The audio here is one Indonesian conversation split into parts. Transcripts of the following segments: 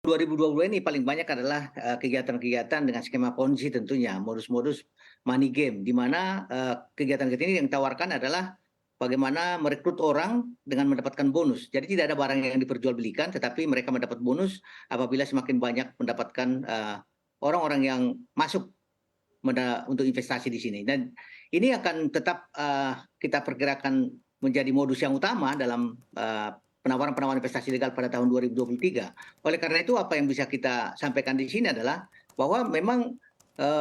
2022 ini paling banyak adalah kegiatan-kegiatan dengan skema Ponzi tentunya, modus-modus money game, di mana kegiatan-kegiatan ini yang ditawarkan adalah bagaimana merekrut orang dengan mendapatkan bonus. Jadi tidak ada barang yang diperjualbelikan, tetapi mereka mendapat bonus apabila semakin banyak mendapatkan orang-orang yang masuk untuk investasi di sini. Dan ini akan tetap kita perkirakan menjadi modus yang utama dalam penawaran-penawaran investasi legal pada tahun 2023. Oleh karena itu apa yang bisa kita sampaikan di sini adalah bahwa memang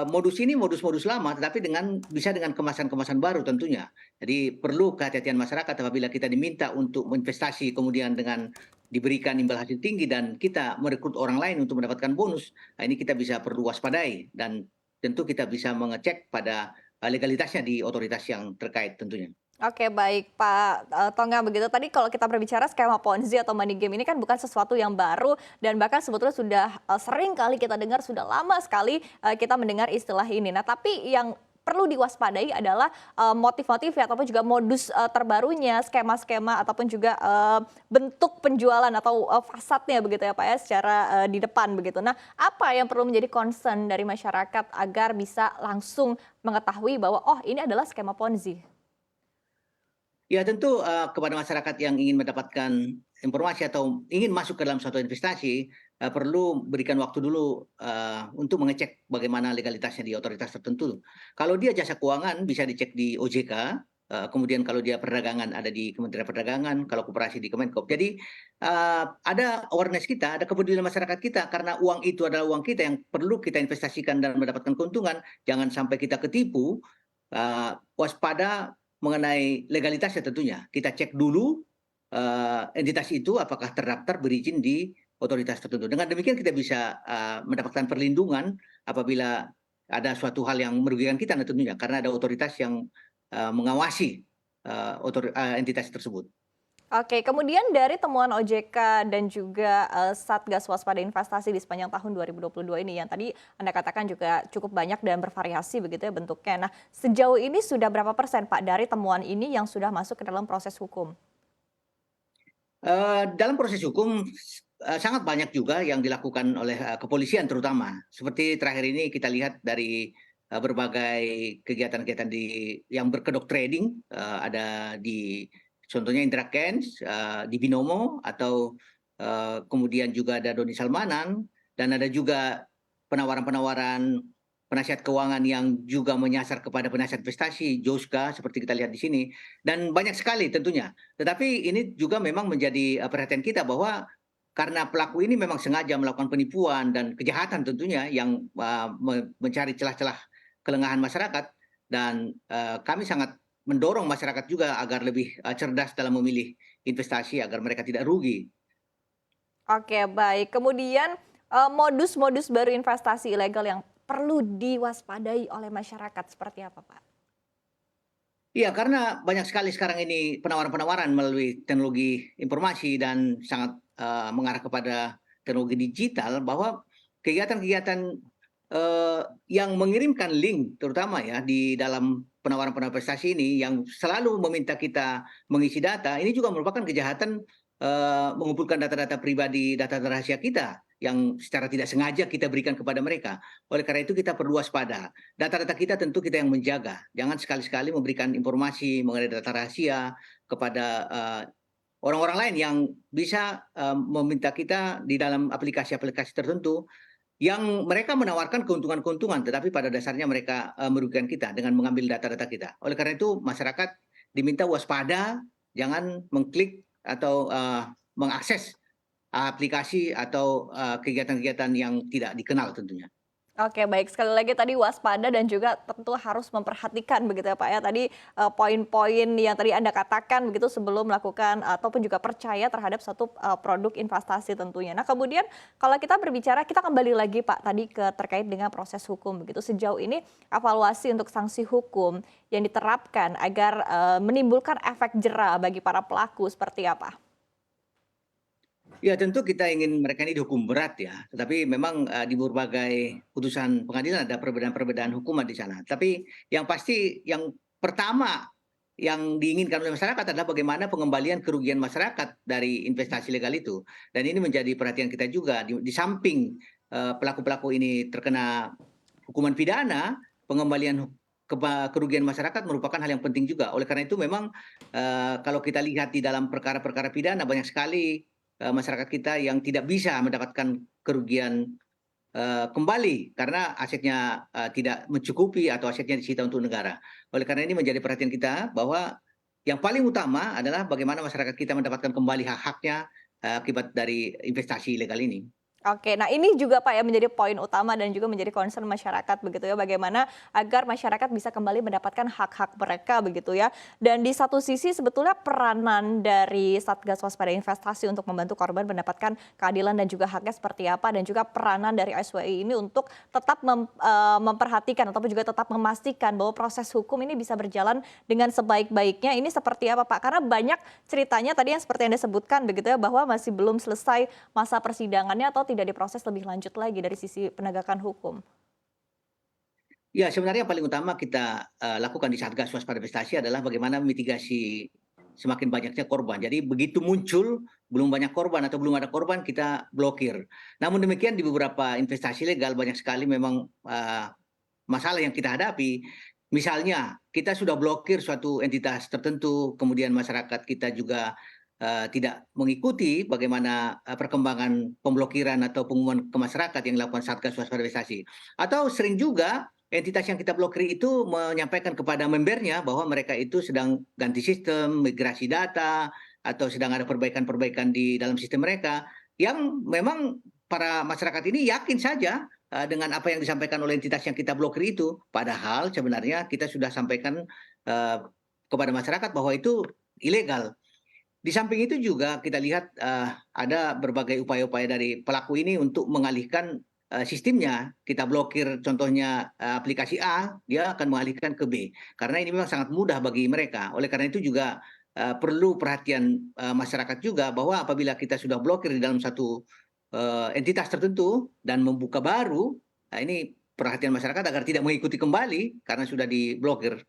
modus ini modus-modus lama, tetapi bisa dengan kemasan-kemasan baru tentunya. Jadi perlu kehati-hatian masyarakat apabila kita diminta untuk investasi kemudian dengan diberikan imbal hasil tinggi dan kita merekrut orang lain untuk mendapatkan bonus. Nah, ini kita bisa perlu waspadai dan tentu kita bisa mengecek pada legalitasnya di otoritas yang terkait tentunya. Oke baik Pak, Tongam begitu. Tadi kalau kita berbicara skema Ponzi atau money game ini kan bukan sesuatu yang baru dan bahkan sebetulnya sudah, sering kali kita dengar, sudah lama sekali, kita mendengar istilah ini. Nah tapi yang perlu diwaspadai adalah, motif-motif ya ataupun juga modus, terbarunya, skema-skema ataupun juga, bentuk penjualan atau, fasadnya begitu ya Pak ya secara, di depan begitu. Nah apa yang perlu menjadi concern dari masyarakat agar bisa langsung mengetahui bahwa, oh ini adalah skema Ponzi? Ya tentu kepada masyarakat yang ingin mendapatkan informasi atau ingin masuk ke dalam suatu investasi, perlu berikan waktu dulu untuk mengecek bagaimana legalitasnya di otoritas tertentu. Kalau dia jasa keuangan bisa dicek di OJK, kemudian kalau dia perdagangan ada di Kementerian Perdagangan, kalau koperasi di Kemenkop. Jadi ada awareness kita, ada kepedulian masyarakat kita karena uang itu adalah uang kita yang perlu kita investasikan dan mendapatkan keuntungan. Jangan sampai kita ketipu, waspada mengenai legalitasnya tentunya. Kita cek dulu entitas itu apakah terdaftar berizin di otoritas tertentu. Dengan demikian kita bisa mendapatkan perlindungan apabila ada suatu hal yang merugikan kita tentunya karena ada otoritas yang mengawasi entitas tersebut. Oke, kemudian dari temuan OJK dan juga, Satgas Waspada Investasi di sepanjang tahun 2022 ini yang tadi Anda katakan juga cukup banyak dan bervariasi begitu ya bentuknya. Nah, sejauh ini sudah berapa persen Pak dari temuan ini yang sudah masuk ke dalam proses hukum? Dalam proses hukum sangat banyak juga yang dilakukan oleh kepolisian terutama. Seperti terakhir ini kita lihat dari berbagai kegiatan-kegiatan yang berkedok trading, ada di contohnya Indra Kents, di Binomo atau kemudian juga ada Doni Salmanan dan ada juga penawaran-penawaran penasihat keuangan yang juga menyasar kepada penasihat investasi, Joska seperti kita lihat di sini dan banyak sekali tentunya. Tetapi ini juga memang menjadi perhatian kita bahwa karena pelaku ini memang sengaja melakukan penipuan dan kejahatan tentunya yang mencari celah-celah kelengahan masyarakat dan kami sangat mendorong masyarakat juga agar lebih cerdas dalam memilih investasi agar mereka tidak rugi. Oke, baik. Kemudian, modus-modus baru investasi ilegal yang perlu diwaspadai oleh masyarakat seperti apa, Pak? Iya, karena banyak sekali sekarang ini penawaran-penawaran melalui teknologi informasi dan sangat mengarah kepada teknologi digital bahwa kegiatan-kegiatan yang mengirimkan link terutama ya di dalam penawaran-penawaran investasi ini yang selalu meminta kita mengisi data, ini juga merupakan kejahatan mengumpulkan data-data pribadi, data rahasia kita yang secara tidak sengaja kita berikan kepada mereka. Oleh karena itu kita perlu waspada. Data-data kita tentu kita yang menjaga. Jangan sekali-sekali memberikan informasi mengenai data rahasia kepada orang-orang lain yang bisa meminta kita di dalam aplikasi-aplikasi tertentu yang mereka menawarkan keuntungan-keuntungan, tetapi pada dasarnya mereka merugikan kita dengan mengambil data-data kita. Oleh karena itu masyarakat diminta waspada, jangan mengklik atau mengakses aplikasi atau kegiatan-kegiatan yang tidak dikenal tentunya. Oke, baik. Sekali lagi tadi waspada dan juga tentu harus memperhatikan begitu ya, Pak, ya. Tadi, poin-poin yang tadi Anda katakan begitu sebelum melakukan ataupun juga percaya terhadap satu, produk investasi tentunya. Nah, kemudian kalau kita berbicara kita kembali lagi, Pak, tadi terkait dengan proses hukum begitu. Sejauh ini evaluasi untuk sanksi hukum yang diterapkan agar, menimbulkan efek jera bagi para pelaku seperti apa? Ya tentu kita ingin mereka ini dihukum berat ya, tetapi memang di berbagai putusan pengadilan ada perbedaan-perbedaan hukuman di sana. Tapi yang pasti yang pertama yang diinginkan oleh masyarakat adalah bagaimana pengembalian kerugian masyarakat dari investasi legal itu. Dan ini menjadi perhatian kita juga di samping pelaku-pelaku ini terkena hukuman pidana, pengembalian kerugian masyarakat merupakan hal yang penting juga. Oleh karena itu memang kalau kita lihat di dalam perkara-perkara pidana banyak sekali masyarakat kita yang tidak bisa mendapatkan kerugian kembali karena asetnya tidak mencukupi atau asetnya disita untuk negara. Oleh karena ini menjadi perhatian kita bahwa yang paling utama adalah bagaimana masyarakat kita mendapatkan kembali hak-haknya akibat dari investasi ilegal ini. Oke, nah ini juga Pak ya menjadi poin utama dan juga menjadi concern masyarakat begitu ya, bagaimana agar masyarakat bisa kembali mendapatkan hak-hak mereka begitu ya. Dan di satu sisi sebetulnya peranan dari Satgas Waspada Investasi untuk membantu korban mendapatkan keadilan dan juga haknya seperti apa, dan juga peranan dari SWI ini untuk tetap memperhatikan ataupun juga tetap memastikan bahwa proses hukum ini bisa berjalan dengan sebaik-baiknya, ini seperti apa Pak? Karena banyak ceritanya tadi yang seperti Anda sebutkan begitu ya, bahwa masih belum selesai masa persidangannya atau tidak diproses lebih lanjut lagi dari sisi penegakan hukum. Ya, sebenarnya yang paling utama kita lakukan di Satgas Waspada Investasi adalah bagaimana mitigasi semakin banyaknya korban. Jadi begitu muncul belum banyak korban atau belum ada korban kita blokir. Namun demikian di beberapa investasi legal banyak sekali memang masalah yang kita hadapi. Misalnya kita sudah blokir suatu entitas tertentu, kemudian masyarakat kita juga tidak mengikuti bagaimana perkembangan pemblokiran atau pengumuman ke masyarakat yang dilakukan Satgas Waspada Investasi. Atau sering juga entitas yang kita blokir itu menyampaikan kepada membernya bahwa mereka itu sedang ganti sistem, migrasi data, atau sedang ada perbaikan-perbaikan di dalam sistem mereka, yang memang para masyarakat ini yakin saja dengan apa yang disampaikan oleh entitas yang kita blokir itu. Padahal sebenarnya kita sudah sampaikan kepada masyarakat bahwa itu ilegal. Di samping itu juga kita lihat ada berbagai upaya-upaya dari pelaku ini untuk mengalihkan sistemnya. Kita blokir contohnya aplikasi A, dia akan mengalihkan ke B. Karena ini memang sangat mudah bagi mereka. Oleh karena itu juga perlu perhatian masyarakat juga bahwa apabila kita sudah blokir di dalam satu entitas tertentu dan membuka baru, nah ini perhatian masyarakat agar tidak mengikuti kembali karena sudah diblokir.